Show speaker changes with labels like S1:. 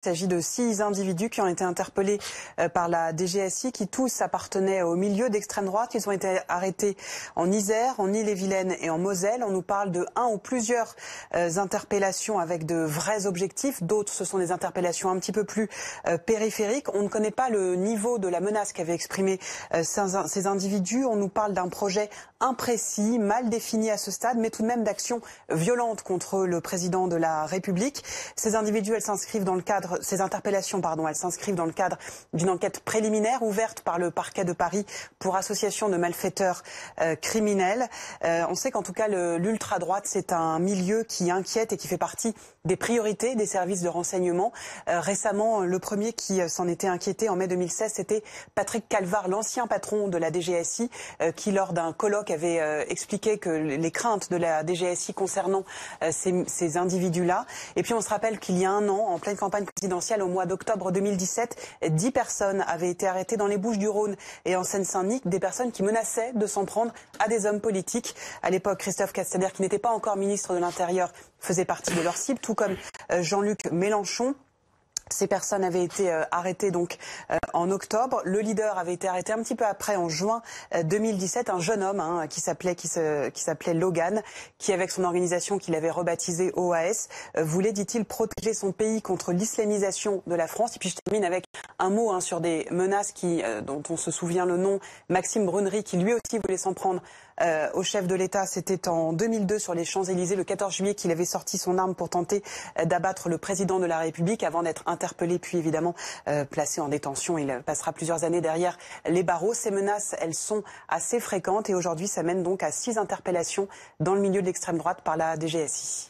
S1: Il s'agit de 6 individus qui ont été interpellés par la DGSI, qui tous appartenaient au milieu d'extrême droite. Ils ont été arrêtés en Isère, en Ille-et-Vilaine et en Moselle. On nous parle de un ou plusieurs interpellations avec de vrais objectifs. D'autres, ce sont des interpellations un petit peu plus périphériques. On ne connaît pas le niveau de la menace qu'avaient exprimé ces individus. On nous parle d'un projet imprécis, mal défini à ce stade, mais tout de même d'actions violentes contre le président de la République. Ces individus, ces interpellations, elles s'inscrivent dans le cadre d'une enquête préliminaire ouverte par le parquet de Paris pour association de malfaiteurs criminels. On sait qu'en tout cas, l'ultra-droite, c'est un milieu qui inquiète et qui fait partie des priorités des services de renseignement. Récemment, le premier qui s'en était inquiété en mai 2016, c'était Patrick Calvar, l'ancien patron de la DGSI, qui lors d'un colloque avait expliqué que les craintes de la DGSI concernant ces individus-là. Et puis on se rappelle qu'il y a un an, en pleine campagne présidentielle, au mois d'octobre 2017, 10 personnes avaient été arrêtées dans les Bouches-du-Rhône et en Seine-Saint-Denis, des personnes qui menaçaient de s'en prendre à des hommes politiques. À l'époque, Christophe Castaner, qui n'était pas encore ministre de l'Intérieur, faisait partie de leur cible, tout comme Jean-Luc Mélenchon. Ces personnes avaient été arrêtées donc en octobre. Le leader avait été arrêté un petit peu après, en juin 2017, un jeune homme qui s'appelait Logan, qui avec son organisation qu'il avait rebaptisée OAS voulait, dit-il, protéger son pays contre l'islamisation de la France. Et puis je termine avec un mot sur des menaces dont on se souvient le nom, Maxime Brunery, qui lui aussi voulait s'en prendre au chef de l'État. C'était en 2002 sur les Champs-Élysées, le 14 juillet, qu'il avait sorti son arme pour tenter d'abattre le président de la République avant d'être interpellé puis évidemment placé en détention. Il passera plusieurs années derrière les barreaux. Ces menaces, elles sont assez fréquentes et aujourd'hui ça mène donc à 6 interpellations dans le milieu de l'extrême droite par la DGSI.